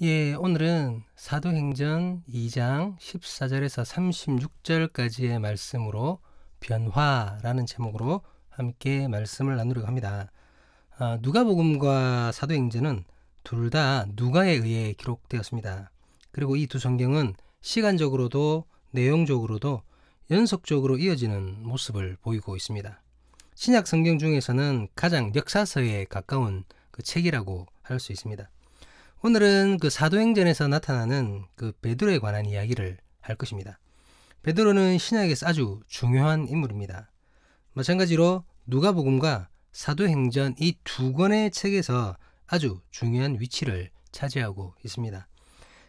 예, 오늘은 사도행전 2장 14절에서 36절까지의 말씀으로 변화라는 제목으로 함께 말씀을 나누려고 합니다. 누가복음과 사도행전은 둘 다 누가에 의해 기록되었습니다. 그리고 이 두 성경은 시간적으로도 내용적으로도 연속적으로 이어지는 모습을 보이고 있습니다. 신약 성경 중에서는 가장 역사서에 가까운 그 책이라고 할 수 있습니다. 오늘은 그 사도행전에서 나타나는 그 베드로에 관한 이야기를 할 것입니다. 베드로는 신약에서 아주 중요한 인물입니다. 마찬가지로 누가복음과 사도행전 이 두 권의 책에서 아주 중요한 위치를 차지하고 있습니다.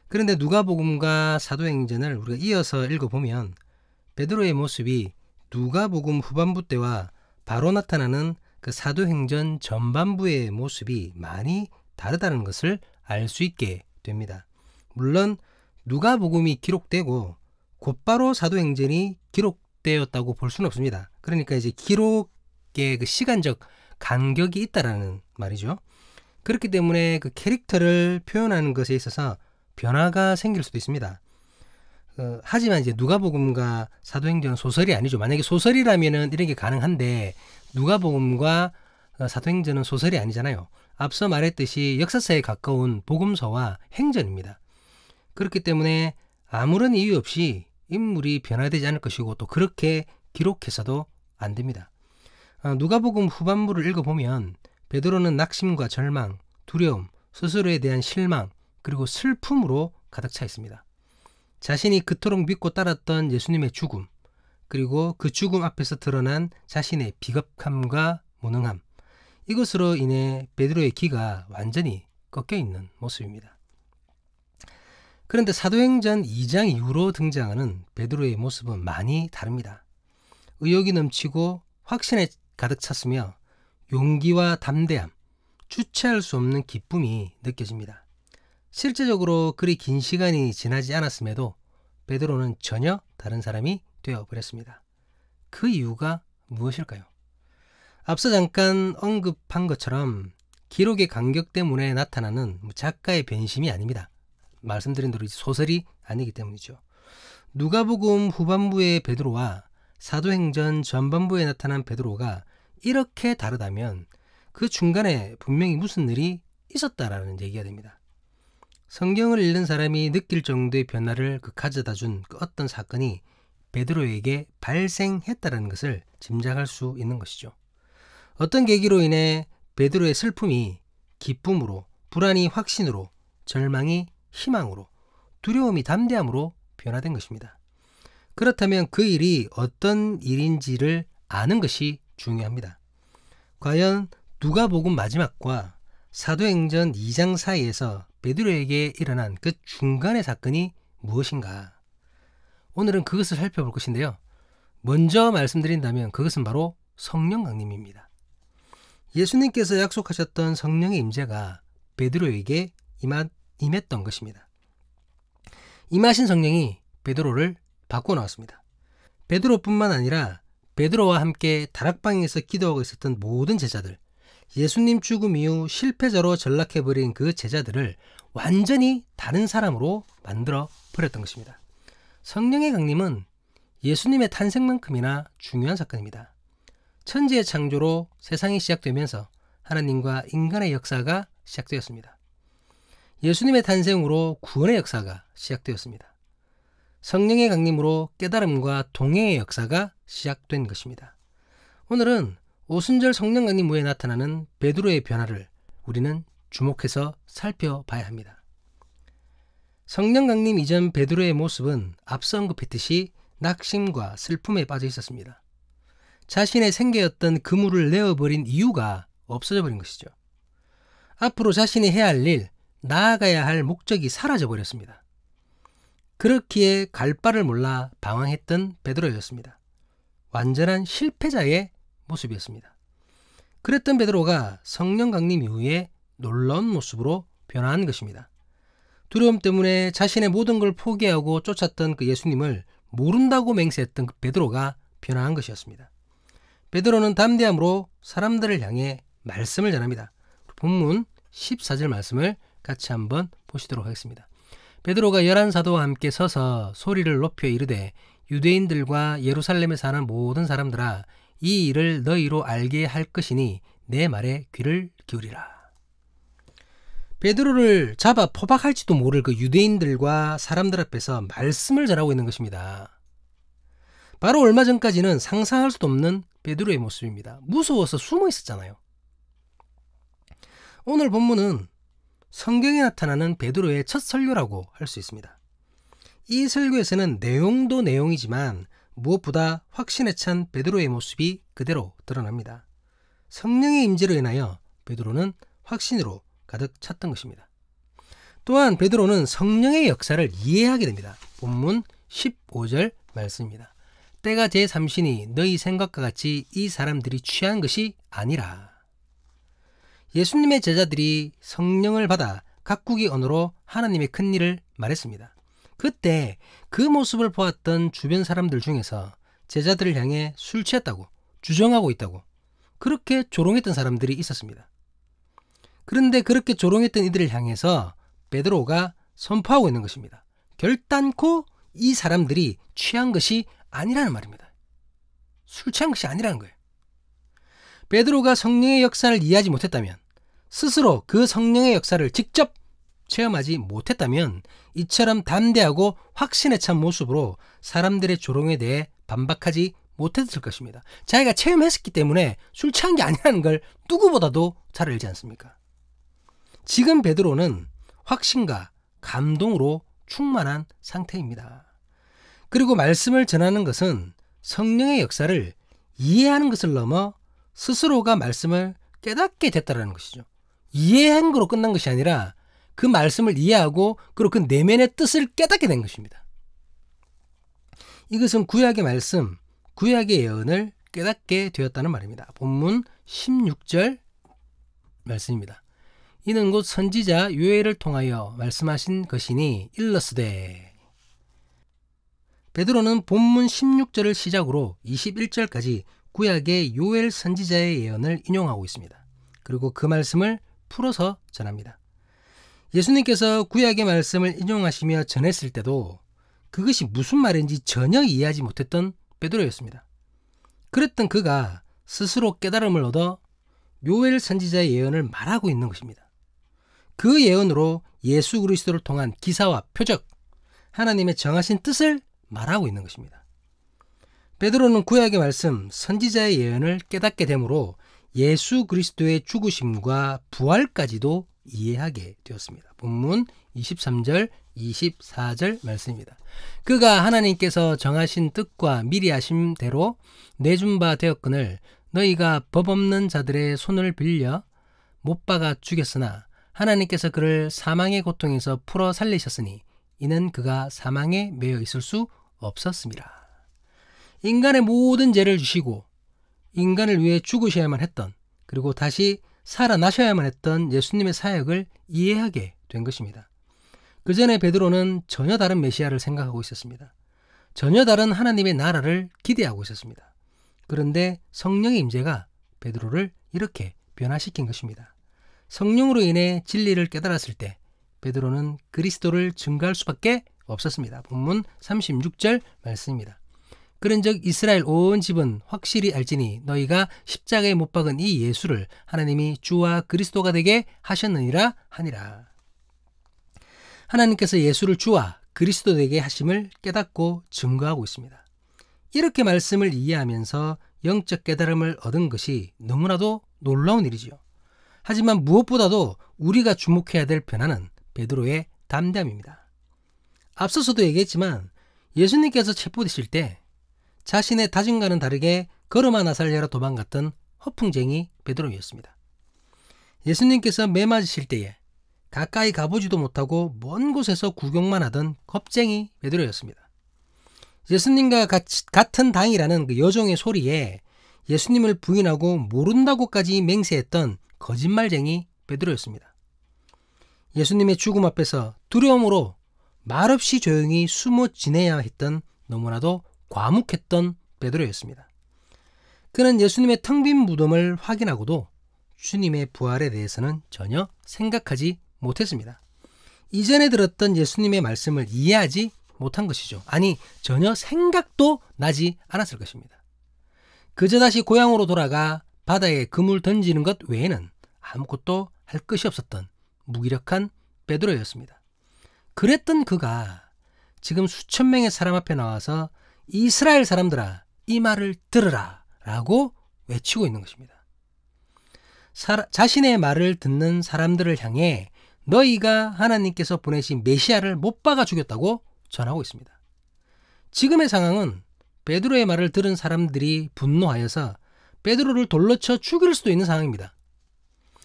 그런데 누가복음과 사도행전을 우리가 이어서 읽어보면 베드로의 모습이 누가복음 후반부 때와 바로 나타나는 그 사도행전 전반부의 모습이 많이 다르다는 것을 알 수 있게 됩니다. 물론 누가복음이 기록되고 곧바로 사도행전이 기록되었다고 볼 수는 없습니다. 그러니까 이제 기록의 그 시간적 간격이 있다라는 말이죠. 그렇기 때문에 그 캐릭터를 표현하는 것에 있어서 변화가 생길 수도 있습니다. 하지만 이제 누가복음과 사도행전은 소설이 아니죠. 만약에 소설이라면은 이런 게 가능한데 누가복음과 사도행전은 소설이 아니잖아요. 앞서 말했듯이 역사서에 가까운 복음서와 행전입니다. 그렇기 때문에 아무런 이유 없이 인물이 변화되지 않을 것이고 또 그렇게 기록해서도 안 됩니다. 누가복음 후반부를 읽어보면 베드로는 낙심과 절망, 두려움, 스스로에 대한 실망, 그리고 슬픔으로 가득 차 있습니다. 자신이 그토록 믿고 따랐던 예수님의 죽음, 그리고 그 죽음 앞에서 드러난 자신의 비겁함과 무능함, 이것으로 인해 베드로의 기가 완전히 꺾여 있는 모습입니다. 그런데 사도행전 2장 이후로 등장하는 베드로의 모습은 많이 다릅니다. 의욕이 넘치고 확신에 가득 찼으며 용기와 담대함, 주체할 수 없는 기쁨이 느껴집니다. 실제적으로 그리 긴 시간이 지나지 않았음에도 베드로는 전혀 다른 사람이 되어버렸습니다. 그 이유가 무엇일까요? 앞서 잠깐 언급한 것처럼 기록의 간격 때문에 나타나는 작가의 변심이 아닙니다. 말씀드린 대로 소설이 아니기 때문이죠. 누가복음 후반부의 베드로와 사도행전 전반부에 나타난 베드로가 이렇게 다르다면 그 중간에 분명히 무슨 일이 있었다라는 얘기가 됩니다. 성경을 읽는 사람이 느낄 정도의 변화를 가져다 준 그 어떤 사건이 베드로에게 발생했다는 것을 짐작할 수 있는 것이죠. 어떤 계기로 인해 베드로의 슬픔이 기쁨으로, 불안이 확신으로, 절망이 희망으로, 두려움이 담대함으로 변화된 것입니다. 그렇다면 그 일이 어떤 일인지를 아는 것이 중요합니다. 과연 누가복음 마지막과 사도행전 2장 사이에서 베드로에게 일어난 그 중간의 사건이 무엇인가? 오늘은 그것을 살펴볼 것인데요. 먼저 말씀드린다면 그것은 바로 성령 강림입니다. 예수님께서 약속하셨던 성령의 임재가 베드로에게 임했던 것입니다. 임하신 성령이 베드로를 바꿔놓았습니다. 베드로뿐만 아니라 베드로와 함께 다락방에서 기도하고 있었던 모든 제자들, 예수님 죽음 이후 실패자로 전락해버린 그 제자들을 완전히 다른 사람으로 만들어 버렸던 것입니다. 성령의 강림은 예수님의 탄생만큼이나 중요한 사건입니다. 천지의 창조로 세상이 시작되면서 하나님과 인간의 역사가 시작되었습니다. 예수님의 탄생으로 구원의 역사가 시작되었습니다. 성령의 강림으로 깨달음과 동행의 역사가 시작된 것입니다. 오늘은 오순절 성령 강림 후에 나타나는 베드로의 변화를 우리는 주목해서 살펴봐야 합니다. 성령 강림 이전 베드로의 모습은 앞서 언급했듯이 낙심과 슬픔에 빠져 있었습니다. 자신의 생계였던 그물을 내어버린 이유가 없어져 버린 것이죠. 앞으로 자신이 해야 할 일, 나아가야 할 목적이 사라져 버렸습니다. 그렇기에 갈 바를 몰라 방황했던 베드로였습니다. 완전한 실패자의 모습이었습니다. 그랬던 베드로가 성령 강림 이후에 놀라운 모습으로 변화한 것입니다. 두려움 때문에 자신의 모든 걸 포기하고 쫓았던 그 예수님을 모른다고 맹세했던 그 베드로가 변화한 것이었습니다. 베드로는 담대함으로 사람들을 향해 말씀을 전합니다. 본문 14절 말씀을 같이 한번 보시도록 하겠습니다. 베드로가 11사도와 함께 서서 소리를 높여 이르되 유대인들과 예루살렘에 사는 모든 사람들아 이 일을 너희로 알게 할 것이니 내 말에 귀를 기울이라. 베드로를 잡아 포박할지도 모를 그 유대인들과 사람들 앞에서 말씀을 전하고 있는 것입니다. 바로 얼마 전까지는 상상할 수도 없는 베드로의 모습입니다. 무서워서 숨어 있었잖아요. 오늘 본문은 성경에 나타나는 베드로의 첫 설교라고 할 수 있습니다. 이 설교에서는 내용도 내용이지만 무엇보다 확신에 찬 베드로의 모습이 그대로 드러납니다. 성령의 임재로 인하여 베드로는 확신으로 가득 찼던 것입니다. 또한 베드로는 성령의 역사를 이해하게 됩니다. 본문 15절 말씀입니다. 때가 제3시니 너희 생각과 같이 이 사람들이 취한 것이 아니라. 예수님의 제자들이 성령을 받아 각국의 언어로 하나님의 큰 일을 말했습니다. 그때 그 모습을 보았던 주변 사람들 중에서 제자들을 향해 술 취했다고 주정하고 있다고 그렇게 조롱했던 사람들이 있었습니다. 그런데 그렇게 조롱했던 이들을 향해서 베드로가 선포하고 있는 것입니다. 결단코 이 사람들이 취한 것이 아니라는 말입니다. 술 취한 것이 아니라는 거예요. 베드로가 성령의 역사를 이해하지 못했다면, 스스로 그 성령의 역사를 직접 체험하지 못했다면 이처럼 담대하고 확신에 찬 모습으로 사람들의 조롱에 대해 반박하지 못했을 것입니다. 자기가 체험했기 때문에 술 취한 게 아니라는 걸 누구보다도 잘 알지 않습니까? 지금 베드로는 확신과 감동으로 충만한 상태입니다. 그리고 말씀을 전하는 것은 성령의 역사를 이해하는 것을 넘어 스스로가 말씀을 깨닫게 됐다는 것이죠. 이해한 거로 끝난 것이 아니라 그 말씀을 이해하고 그리고 그 내면의 뜻을 깨닫게 된 것입니다. 이것은 구약의 말씀, 구약의 예언을 깨닫게 되었다는 말입니다. 본문 16절 말씀입니다. 이는 곧 선지자 요엘을 통하여 말씀하신 것이니 일러스되. 베드로는 본문 16절을 시작으로 21절까지 구약의 요엘 선지자의 예언을 인용하고 있습니다. 그리고 그 말씀을 풀어서 전합니다. 예수님께서 구약의 말씀을 인용하시며 전했을 때도 그것이 무슨 말인지 전혀 이해하지 못했던 베드로였습니다. 그랬던 그가 스스로 깨달음을 얻어 요엘 선지자의 예언을 말하고 있는 것입니다. 그 예언으로 예수 그리스도를 통한 기사와 표적, 하나님의 정하신 뜻을 말하고 있는 것입니다. 베드로는 구약의 말씀, 선지자의 예언을 깨닫게 되므로 예수 그리스도의 죽으심과 부활까지도 이해하게 되었습니다. 본문 23절, 24절 말씀입니다. 그가 하나님께서 정하신 뜻과 미리 하신 대로 내준 바 되었거늘 너희가 법 없는 자들의 손을 빌려 못 박아 죽였으나 하나님께서 그를 사망의 고통에서 풀어 살리셨으니 이는 그가 사망에 매여 있을 수 없었습니다. 인간의 모든 죄를 주시고 인간을 위해 죽으셔야만 했던, 그리고 다시 살아나셔야만 했던 예수님의 사역을 이해하게 된 것입니다. 그 전에 베드로는 전혀 다른 메시아를 생각하고 있었습니다. 전혀 다른 하나님의 나라를 기대하고 있었습니다. 그런데 성령의 임재가 베드로를 이렇게 변화시킨 것입니다. 성령으로 인해 진리를 깨달았을 때 베드로는 그리스도를 증거할 수밖에 없었습니다. 본문 36절 말씀입니다. 그런즉 이스라엘 온 집은 확실히 알지니 너희가 십자가에 못 박은 이 예수를 하나님이 주와 그리스도가 되게 하셨느니라 하니라. 하나님께서 예수를 주와 그리스도 되게 하심을 깨닫고 증거하고 있습니다. 이렇게 말씀을 이해하면서 영적 깨달음을 얻은 것이 너무나도 놀라운 일이지요. 하지만 무엇보다도 우리가 주목해야 될 변화는 베드로의 담대함입니다. 앞서서도 얘기했지만 예수님께서 체포되실 때 자신의 다짐과는 다르게 걸음 하나 살려라 도망갔던 허풍쟁이 베드로였습니다. 예수님께서 매 맞으실 때에 가까이 가보지도 못하고 먼 곳에서 구경만 하던 겁쟁이 베드로였습니다. 예수님과 같은 당이라는 그 여종의 소리에 예수님을 부인하고 모른다고까지 맹세했던 거짓말쟁이 베드로였습니다. 예수님의 죽음 앞에서 두려움으로 말없이 조용히 숨어 지내야 했던 너무나도 과묵했던 베드로였습니다. 그는 예수님의 텅 빈 무덤을 확인하고도 주님의 부활에 대해서는 전혀 생각하지 못했습니다. 이전에 들었던 예수님의 말씀을 이해하지 못한 것이죠. 아니, 전혀 생각도 나지 않았을 것입니다. 그저 다시 고향으로 돌아가 바다에 그물 던지는 것 외에는 아무것도 할 것이 없었던 무기력한 베드로였습니다. 그랬던 그가 지금 수천 명의 사람 앞에 나와서 이스라엘 사람들아, 이 말을 들으라 라고 외치고 있는 것입니다. 자신의 말을 듣는 사람들을 향해 너희가 하나님께서 보내신 메시아를 못 박아 죽였다고 전하고 있습니다. 지금의 상황은 베드로의 말을 들은 사람들이 분노하여서 베드로를 돌로 쳐 죽일 수도 있는 상황입니다.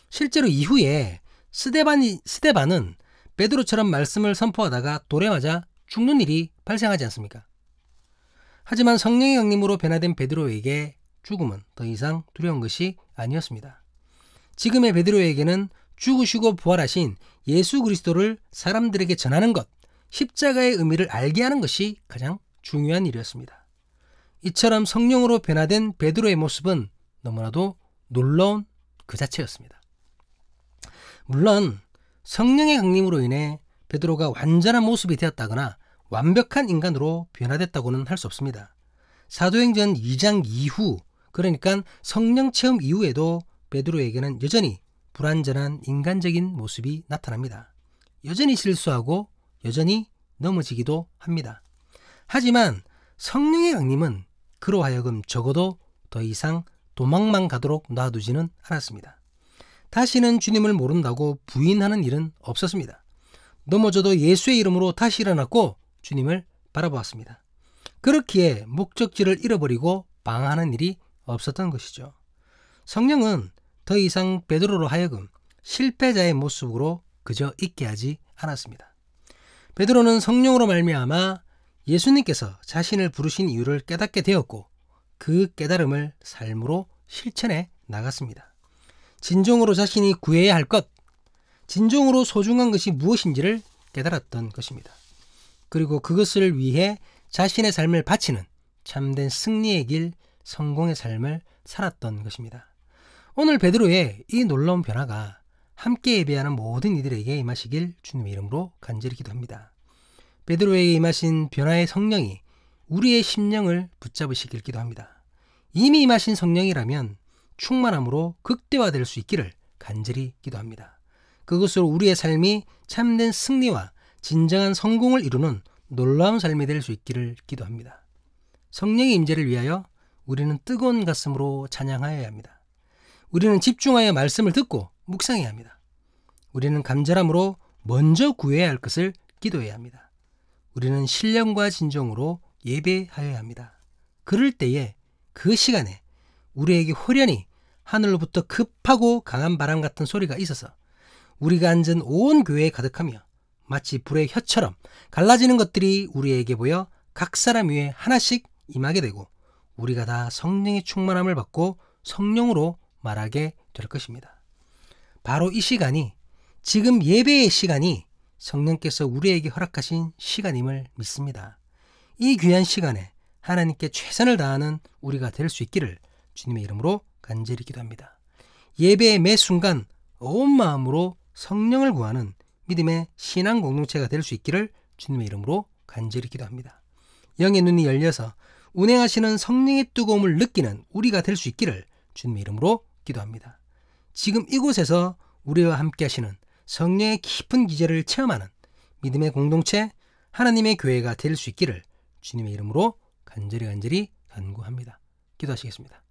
실제로 이후에 스데반은 베드로처럼 말씀을 선포하다가 돌에 맞아 죽는 일이 발생하지 않습니까? 하지만 성령의 강림으로 변화된 베드로에게 죽음은 더 이상 두려운 것이 아니었습니다. 지금의 베드로에게는 죽으시고 부활하신 예수 그리스도를 사람들에게 전하는 것, 십자가의 의미를 알게 하는 것이 가장 중요한 일이었습니다. 이처럼 성령으로 변화된 베드로의 모습은 너무나도 놀라운 그 자체였습니다. 물론 성령의 강림으로 인해 베드로가 완전한 모습이 되었다거나 완벽한 인간으로 변화됐다고는 할 수 없습니다. 사도행전 2장 이후, 그러니까 성령 체험 이후에도 베드로에게는 여전히 불완전한 인간적인 모습이 나타납니다. 여전히 실수하고 여전히 넘어지기도 합니다. 하지만 성령의 강림은 그로 하여금 적어도 더 이상 도망만 가도록 놔두지는 않았습니다. 다시는 주님을 모른다고 부인하는 일은 없었습니다. 넘어져도 예수의 이름으로 다시 일어났고 주님을 바라보았습니다. 그렇기에 목적지를 잃어버리고 방황하는 일이 없었던 것이죠. 성령은 더 이상 베드로로 하여금 실패자의 모습으로 그저 있게 하지 않았습니다. 베드로는 성령으로 말미암아 예수님께서 자신을 부르신 이유를 깨닫게 되었고 그 깨달음을 삶으로 실천해 나갔습니다. 진정으로 자신이 구해야 할 것, 진정으로 소중한 것이 무엇인지를 깨달았던 것입니다. 그리고 그것을 위해 자신의 삶을 바치는 참된 승리의 길, 성공의 삶을 살았던 것입니다. 오늘 베드로의 이 놀라운 변화가 함께 예배하는 모든 이들에게 임하시길 주님의 이름으로 간절히 기도합니다. 베드로에게 임하신 변화의 성령이 우리의 심령을 붙잡으시길 기도합니다. 이미 임하신 성령이라면 충만함으로 극대화될 수 있기를 간절히 기도합니다. 그것으로 우리의 삶이 참된 승리와 진정한 성공을 이루는 놀라운 삶이 될 수 있기를 기도합니다. 성령의 임재를 위하여 우리는 뜨거운 가슴으로 찬양하여야 합니다. 우리는 집중하여 말씀을 듣고 묵상해야 합니다. 우리는 간절함으로 먼저 구해야 할 것을 기도해야 합니다. 우리는 신령과 진정으로 예배하여야 합니다. 그럴 때에 그 시간에 우리에게 호련히 하늘로부터 급하고 강한 바람 같은 소리가 있어서 우리가 앉은 온 교회에 가득하며 마치 불의 혀처럼 갈라지는 것들이 우리에게 보여 각 사람 위에 하나씩 임하게 되고 우리가 다 성령의 충만함을 받고 성령으로 말하게 될 것입니다. 바로 이 시간이, 지금 예배의 시간이 성령께서 우리에게 허락하신 시간임을 믿습니다. 이 귀한 시간에 하나님께 최선을 다하는 우리가 될 수 있기를 주님의 이름으로 간절히 기도합니다. 예배의 매 순간 온 마음으로 성령을 구하는 믿음의 신앙 공동체가 될 수 있기를 주님의 이름으로 간절히 기도합니다. 영의 눈이 열려서 운행하시는 성령의 뜨거움을 느끼는 우리가 될 수 있기를 주님의 이름으로 기도합니다. 지금 이곳에서 우리와 함께 하시는 성령의 깊은 기제를 체험하는 믿음의 공동체, 하나님의 교회가 될 수 있기를 주님의 이름으로 간절히 간구합니다. 기도하시겠습니다.